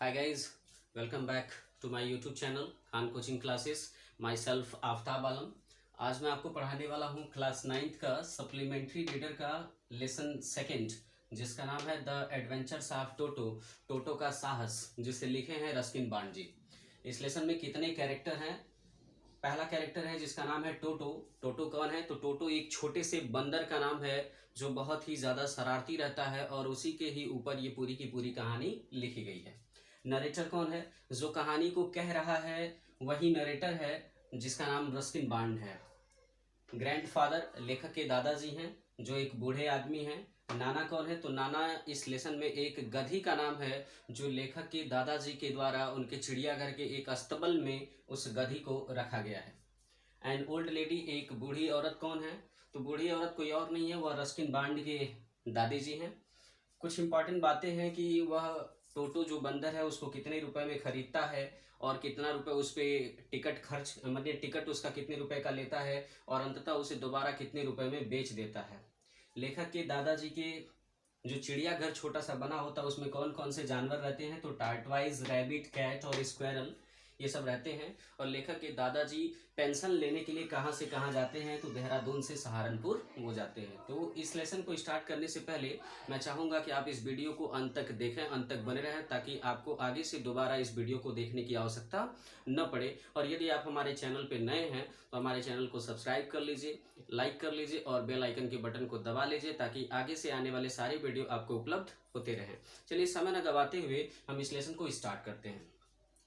Hi guys, welcome back to my YouTube channel Khan coaching classes. Myself Aftab Alam. आज मैं आपको पढ़ाने वाला हूँ क्लास 9th का सप्लीमेंट्री रीडर का लेसन सेकंड, जिसका नाम है the adventures of Toto, Toto का साहस, जिसे लिखे हैं रस्किन बांड जी। इस लेसन में कितने कैरेक्टर हैं? पहला कैरेक्टर है जिसका नाम है टोटो। टोटो कौन है? तो टोटो एक छोटे से बंदर का नाम है जो बहुत ही ज़्यादा शरारती रहता है और उसी के ही ऊपर ये पूरी की पूरी कहानी लिखी गई है। नरेटर कौन है? जो कहानी को कह रहा है वही नरेटर है, जिसका नाम रस्किन बांड है। ग्रैंडफादर लेखक के दादाजी हैं, जो एक बूढ़े आदमी हैं। नाना कौन है? तो नाना इस लेसन में एक गधी का नाम है, जो लेखक के दादाजी के द्वारा उनके चिड़ियाघर के एक अस्तबल में उस गधी को रखा गया है। एंड ओल्ड लेडी एक बूढ़ी औरत कौन है? तो बूढ़ी औरत कोई और नहीं है, वह रस्किन बांड के दादी जी हैं। कुछ इंपॉर्टेंट बातें हैं कि वह टोटो जो बंदर है उसको कितने रुपए में खरीदता है और कितना रुपए उस पर टिकट खर्च, मतलब टिकट उसका कितने रुपए का लेता है और अंततः उसे दोबारा कितने रुपए में बेच देता है। लेखक के दादाजी के जो चिड़ियाघर छोटा सा बना होता है उसमें कौन कौन से जानवर रहते हैं? तो टार्टवाइज, रैबिट, कैट और स्क्वेरल, ये सब रहते हैं। और लेखक के दादाजी पेंशन लेने के लिए कहाँ से कहाँ जाते हैं? तो देहरादून से सहारनपुर वो जाते हैं। तो इस लेसन को स्टार्ट करने से पहले मैं चाहूँगा कि आप इस वीडियो को अंत तक देखें, अंत तक बने रहें, ताकि आपको आगे से दोबारा इस वीडियो को देखने की आवश्यकता न पड़े। और यदि आप हमारे चैनल पर नए हैं तो हमारे चैनल को सब्सक्राइब कर लीजिए, लाइक कर लीजिए और बेल आइकन के बटन को दबा लीजिए, ताकि आगे से आने वाले सारे वीडियो आपको उपलब्ध होते रहें। चलिए समय न गवाते हुए हम इस लेसन को स्टार्ट करते हैं।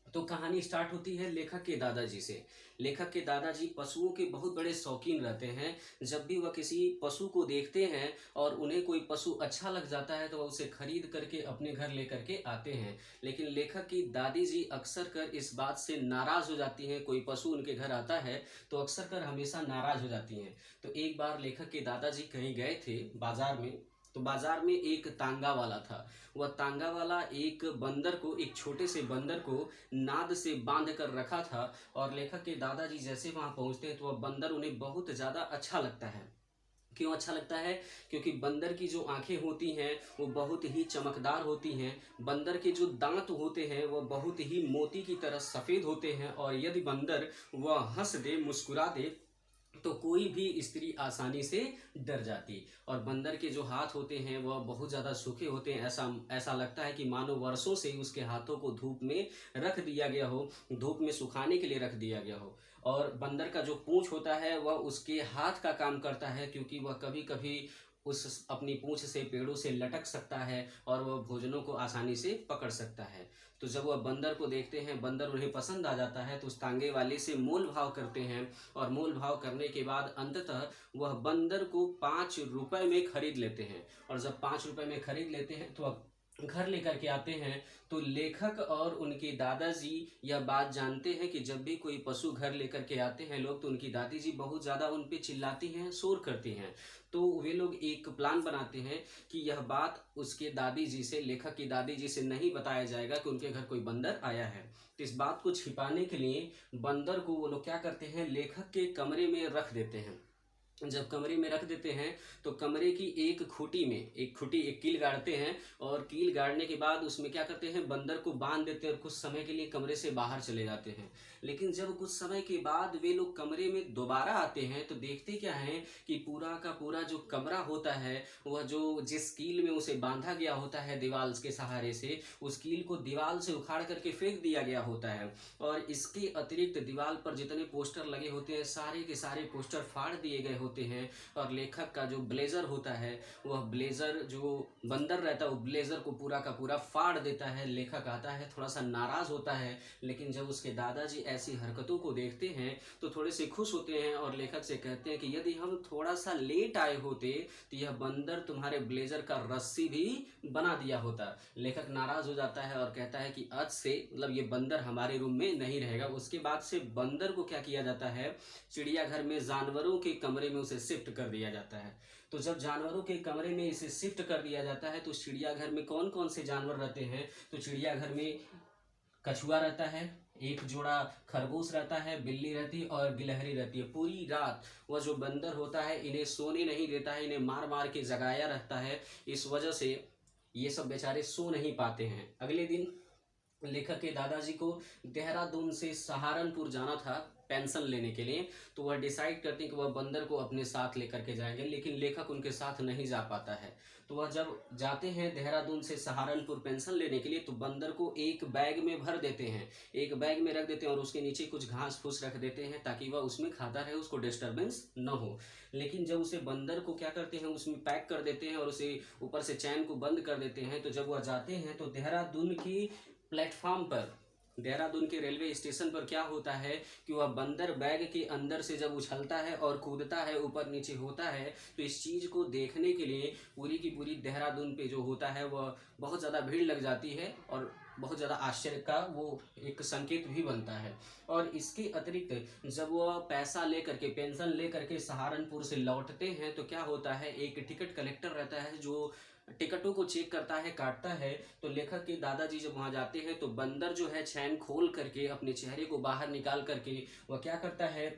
तो कहानी स्टार्ट होती है लेखक के दादाजी से। लेखक के दादाजी पशुओं के बहुत बड़े शौकीन रहते हैं। जब भी वह किसी पशु को देखते हैं और उन्हें कोई पशु अच्छा लग जाता है तो वह उसे खरीद करके अपने घर लेकर के आते हैं। लेकिन लेखक की दादी जी अक्सर कर इस बात से नाराज हो जाती हैं। कोई पशु उनके घर आता है तो अक्सर कर हमेशा नाराज हो जाती हैं। तो एक बार लेखक के दादाजी कहीं गए थे बाजार में, तो बाजार में एक तांगा वाला था। वह तांगा वाला एक बंदर को, एक छोटे से बंदर को नाद से बांध कर रखा था। और लेखक के दादाजी जैसे वहां पहुंचते हैं तो वह बंदर उन्हें बहुत ज़्यादा अच्छा लगता है। क्यों अच्छा लगता है? क्योंकि बंदर की जो आंखें होती हैं वो बहुत ही चमकदार होती हैं। बंदर के जो दांत होते हैं वो बहुत ही मोती की तरह सफ़ेद होते हैं। और यदि बंदर वह हंस दे, मुस्कुरा दे, तो कोई भी स्त्री आसानी से डर जाती। और बंदर के जो हाथ होते हैं वह बहुत ज़्यादा सूखे होते हैं। ऐसा ऐसा लगता है कि मानो वर्षों से उसके हाथों को धूप में रख दिया गया हो, धूप में सुखाने के लिए रख दिया गया हो। और बंदर का जो पूंछ होता है वह उसके हाथ का काम करता है, क्योंकि वह कभी कभी उस अपनी पूंछ से पेड़ों से लटक सकता है और वह भोजनों को आसानी से पकड़ सकता है। तो जब वह बंदर को देखते हैं, बंदर उन्हें पसंद आ जाता है, तो उस तांगे वाले से मोल भाव करते हैं। और मोल भाव करने के बाद अंततः वह बंदर को 5 रुपए में खरीद लेते हैं। और जब 5 रुपए में खरीद लेते हैं तो वह घर लेकर के आते हैं। तो लेखक और उनके दादाजी यह बात जानते हैं कि जब भी कोई पशु घर लेकर के आते हैं लोग, तो उनकी दादी जी बहुत ज़्यादा उन पे चिल्लाती हैं, शोर करती हैं। तो वे लोग एक प्लान बनाते हैं कि यह बात उसके दादी जी से, लेखक की दादी जी से नहीं बताया जाएगा कि उनके घर कोई बंदर आया है। तो इस बात को छिपाने के लिए बंदर को वो लोग क्या करते हैं, लेखक के कमरे में रख देते हैं। जब कमरे में रख देते हैं तो कमरे की एक खूंटी में एक कील गाड़ते हैं। और कील गाड़ने के बाद उसमें क्या करते हैं, बंदर को बांध देते हैं और कुछ समय के लिए कमरे से बाहर चले जाते हैं। लेकिन जब कुछ समय के बाद वे लोग कमरे में दोबारा आते हैं तो देखते क्या है कि पूरा का पूरा जो कमरा होता है, वह जो जिस कील में उसे बांधा गया होता है दीवार के सहारे से, उस कील को दीवार से उखाड़ करके फेंक दिया गया होता है। और इसके अतिरिक्त दीवार पर जितने पोस्टर लगे होते हैं सारे के सारे पोस्टर फाड़ दिए गए होते हैं। और लेखक का जो ब्लेजर होता है, वह ब्लेजर जो बंदर रहता है वो ब्लेजर को पूरा का पूरा फाड़ देता है। लेखक आता है, थोड़ा सा नाराज होता है, लेकिन जब उसके दादाजी ऐसी हरकतों को देखते हैं तो थोड़े से खुश होते हैं और लेखक से कहते हैं कि यदि हम थोड़ा सा लेट आए होते तो यह बंदर तुम्हारे ब्लेजर का रस्सी भी बना दिया होता। लेखक नाराज हो जाता है और कहता है कि आज से मतलब ये बंदर हमारे रूम में नहीं रहेगा। उसके बाद से बंदर को क्या किया जाता है, चिड़ियाघर में जानवरों के कमरे में उसे शिफ्ट कर दिया जाता है। तो जब जानवरों के कमरे में इसे शिफ्ट कर दिया जाता है तो चिड़ियाघर में कौन कौन से जानवर रहते हैं? तो चिड़ियाघर में कछुआ रहता है, एक जोड़ा खरगोश रहता है, बिल्ली रहती है और गिलहरी रहती है। पूरी रात वह जो बंदर होता है इन्हें सोने नहीं देता है, इन्हें मार मार के जगाया रहता है। इस वजह से ये सब बेचारे सो नहीं पाते हैं। अगले दिन लेखक के दादाजी को देहरादून से सहारनपुर जाना था पेंशन लेने के लिए। तो वह डिसाइड करते हैं कि वह बंदर को अपने साथ लेकर के जाएंगे, लेकिन लेखक उनके साथ नहीं जा पाता है। तो वह जब जाते हैं देहरादून से सहारनपुर पेंशन लेने के लिए, तो बंदर को एक बैग में भर देते हैं, एक बैग में रख देते हैं और उसके नीचे कुछ घास फूस रख देते हैं ताकि वह उसमें खाता रहे, उसको डिस्टर्बेंस न हो। लेकिन जब उसे बंदर को क्या करते हैं, उसमें पैक कर देते हैं और उसे ऊपर से चैन को बंद कर देते हैं। तो जब वह जाते हैं तो देहरादून की प्लेटफॉर्म पर, देहरादून के रेलवे स्टेशन पर क्या होता है कि वह बंदर बैग के अंदर से जब उछलता है और कूदता है, ऊपर नीचे होता है, तो इस चीज़ को देखने के लिए पूरी की पूरी देहरादून पे जो होता है वह बहुत ज़्यादा भीड़ लग जाती है और बहुत ज़्यादा आश्चर्य का वो एक संकेत भी बनता है। और इसके अतिरिक्त जब वह पैसा लेकर के, पेंशन लेकर के सहारनपुर से लौटते हैं, तो क्या होता है, एक टिकट कलेक्टर रहता है जो टिकटों को चेक करता है, काटता है। तो लेखक के दादाजी जब वहां जाते हैं तो बंदर जो है चैन खोल करके अपने चेहरे को बाहर निकाल करके वह क्या करता है,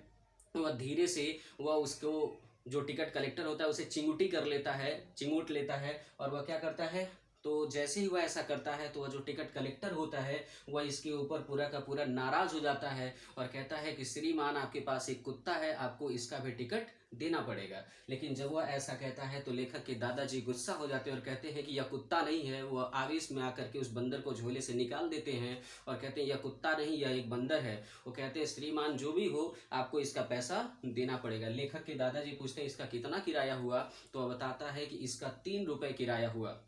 वह धीरे से वह उसको, जो टिकट कलेक्टर होता है उसे चिंगुटी कर लेता है, चिंगुट लेता है। और वह क्या करता है, तो जैसे ही वह ऐसा करता है तो वह जो टिकट कलेक्टर होता है वह इसके ऊपर पूरा का पूरा नाराज हो जाता है और कहता है कि श्रीमान आपके पास एक कुत्ता है, आपको इसका भी टिकट देना पड़ेगा। लेकिन जब वह ऐसा कहता है तो लेखक के दादाजी गुस्सा हो जाते हैं और कहते हैं कि यह कुत्ता नहीं है। वह आवेश में आकर के उस बंदर को झोले से निकाल देते हैं और कहते हैं यह कुत्ता नहीं, यह एक बंदर है। वो कहते हैं श्रीमान जो भी हो आपको इसका पैसा देना पड़ेगा। लेखक के दादाजी पूछते हैं इसका कितना किराया हुआ, तो वह बताता है कि इसका 3 रुपये किराया हुआ।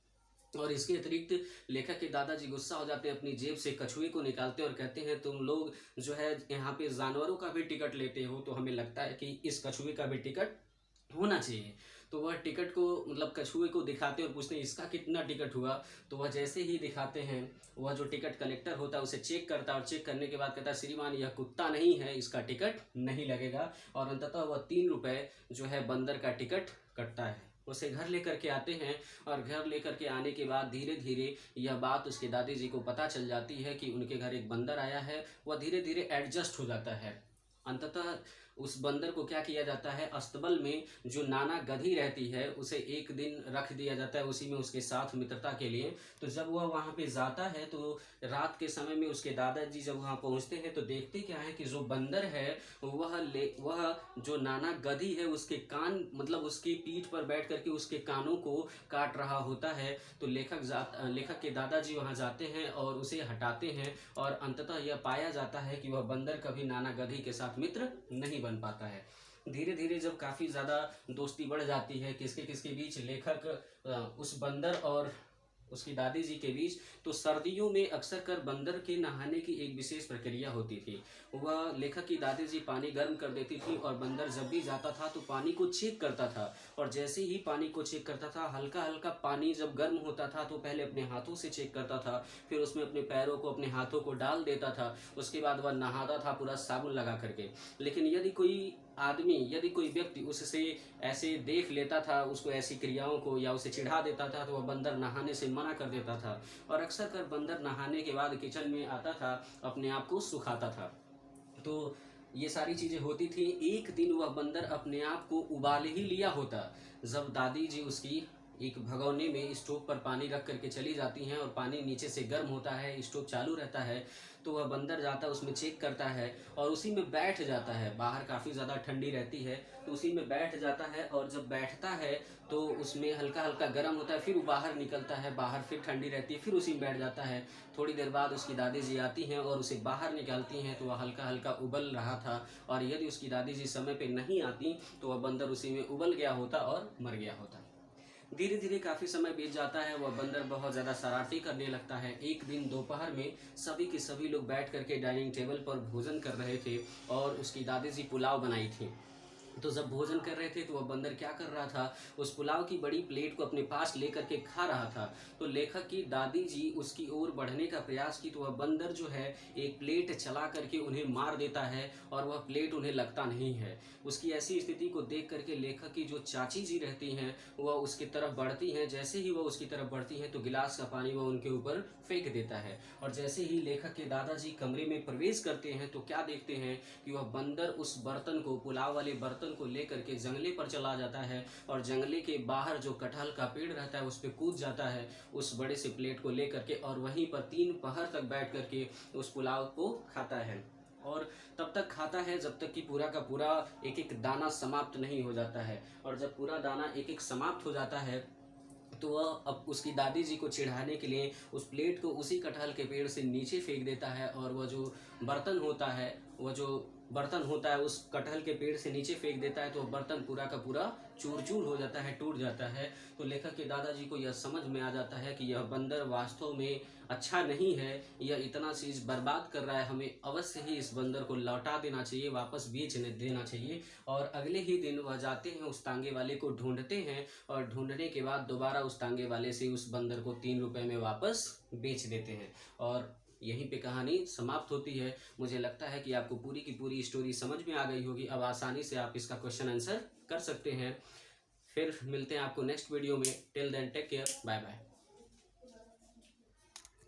और इसके अतिरिक्त लेखक के दादाजी गुस्सा हो जाते हैं, अपनी जेब से कछुए को निकालते हैं और कहते हैं तुम लोग जो है यहाँ पे जानवरों का भी टिकट लेते हो, तो हमें लगता है कि इस कछुए का भी टिकट होना चाहिए। तो वह टिकट को, मतलब कछुए को दिखाते हैं और पूछते हैं इसका कितना टिकट हुआ। तो वह जैसे ही दिखाते हैं, वह जो टिकट कलेक्टर होता है उसे चेक करता है और चेक करने के बाद कहता है श्रीमान यह कुत्ता नहीं है, इसका टिकट नहीं लगेगा। और अंततः वह 3 रुपये जो है बंदर का टिकट कटता है। उसे घर लेकर के आते हैं और घर लेकर के आने के बाद धीरे धीरे यह बात उसके दादाजी को पता चल जाती है कि उनके घर एक बंदर आया है। वह धीरे धीरे एडजस्ट हो जाता है। अंततः उस बंदर को क्या किया जाता है, अस्तबल में जो नाना गधी रहती है उसे एक दिन रख दिया जाता है, उसी में उसके साथ मित्रता के लिए। तो जब वह वहाँ पे जाता है तो रात के समय में उसके दादाजी जब वहाँ पहुँचते हैं तो देखते क्या है कि जो बंदर है वह जो नाना गधी है उसके कान, मतलब उसकी पीठ पर बैठ करके उसके कानों को काट रहा होता है। तो लेखक के दादाजी वहाँ जाते हैं और उसे हटाते हैं और अंततः यह पाया जाता है कि वह बंदर कभी नाना गधी के साथ मित्र नहीं बन पाता है। धीरे धीरे जब काफ़ी ज़्यादा दोस्ती बढ़ जाती है किसके किसके बीच, लेखक उस बंदर और उसकी दादी जी के बीच, तो सर्दियों में अक्सर कर बंदर के नहाने की एक विशेष प्रक्रिया होती थी। वह लेखक की दादी जी पानी गर्म कर देती थी और बंदर जब भी जाता था तो पानी को चेक करता था। और जैसे ही पानी को चेक करता था, हल्का हल्का पानी जब गर्म होता था तो पहले अपने हाथों से चेक करता था, फिर उसमें अपने पैरों को, अपने हाथों को डाल देता था। उसके बाद वह नहाता था पूरा साबुन लगा करके। लेकिन यदि कोई व्यक्ति उससे ऐसे देख लेता था, उसको ऐसी क्रियाओं को, या उसे चिढ़ा देता था, तो वह बंदर नहाने से मना कर देता था। और अक्सर कर बंदर नहाने के बाद किचन में आता था, अपने आप को सुखाता था। तो ये सारी चीज़ें होती थी। एक दिन वह बंदर अपने आप को उबाल ही लिया होता, जब दादी जी उसकी एक भगोने में स्टोव पर पानी रख करके चली जाती हैं और पानी नीचे से गर्म होता है, स्टोव चालू रहता है। तो वह बंदर जाता है, उसमें चेक करता है और उसी में बैठ जाता है। बाहर काफ़ी ज़्यादा ठंडी रहती है तो उसी में बैठ जाता है। और जब बैठता है तो उसमें हल्का हल्का गर्म होता है, फिर वो बाहर निकलता है, बाहर फिर ठंडी रहती है, फिर उसी में बैठ जाता है। थोड़ी देर बाद उसकी दादी जी आती हैं और उसे बाहर निकालती हैं, तो वह हल्का हल्का उबल रहा था। और यदि उसकी दादी जी समय पे नहीं आती तो वह बंदर उसी में उबल गया होता और मर गया होता। धीरे धीरे काफ़ी समय बीत जाता है, वह बंदर बहुत ज़्यादा शरारती करने लगता है। एक दिन दोपहर में सभी के सभी लोग बैठ करके डाइनिंग टेबल पर भोजन कर रहे थे और उसकी दादी जी पुलाव बनाई थी। तो जब भोजन कर रहे थे तो वह बंदर क्या कर रहा था, उस पुलाव की बड़ी प्लेट को अपने पास लेकर के खा रहा था। तो लेखक की दादी जी उसकी ओर बढ़ने का प्रयास की तो वह बंदर जो है एक प्लेट चला करके उन्हें मार देता है और वह प्लेट उन्हें लगता नहीं है। उसकी ऐसी स्थिति को देख करके लेखक की जो चाची जी रहती हैं वह उसकी तरफ बढ़ती हैं। जैसे ही वह उसकी तरफ बढ़ती हैं तो गिलास का पानी वह उनके ऊपर फेंक देता है। और जैसे ही लेखक के दादाजी कमरे में प्रवेश करते हैं तो क्या देखते हैं कि वह बंदर उस बर्तन को, पुलाव वाले बर्तन बर्तन को लेकर के जंगले पर चला जाता है और जंगले के बाहर जो कटहल का पेड़ रहता है उस पर कूद जाता है उस बड़े से प्लेट को लेकर के, और वहीं पर 3 पहर तक बैठ करके उस पुलाव को खाता है। और तब तक खाता है जब तक कि पूरा का पूरा एक एक दाना समाप्त नहीं हो जाता है। और जब पूरा दाना एक एक समाप्त हो जाता है तो वह अब उसकी दादी जी को चिढ़ाने के लिए उस प्लेट को उसी कटहल के पेड़ से नीचे फेंक देता है, और वह जो बर्तन होता है उस कटहल के पेड़ से नीचे फेंक देता है, तो बर्तन पूरा का पूरा चूर चूर हो जाता है, टूट जाता है। तो लेखक के दादाजी को यह समझ में आ जाता है कि यह बंदर वास्तव में अच्छा नहीं है, यह इतना चीज़ बर्बाद कर रहा है, हमें अवश्य ही इस बंदर को लौटा देना चाहिए, वापस बेच देना चाहिए। और अगले ही दिन वह जाते हैं उस तांगे वाले को ढूंढते हैं, और ढूंढने के बाद दोबारा उस तांगे वाले से उस बंदर को 3 रुपये में वापस बेच देते हैं। और यहीं पे कहानी समाप्त होती है। मुझे लगता है कि आपको पूरी की पूरी स्टोरी समझ में आ गई होगी। अब आसानी से आप इसका क्वेश्चन आंसर कर सकते हैं। फिर मिलते हैं आपको नेक्स्ट वीडियो में। Till then take care, bye bye.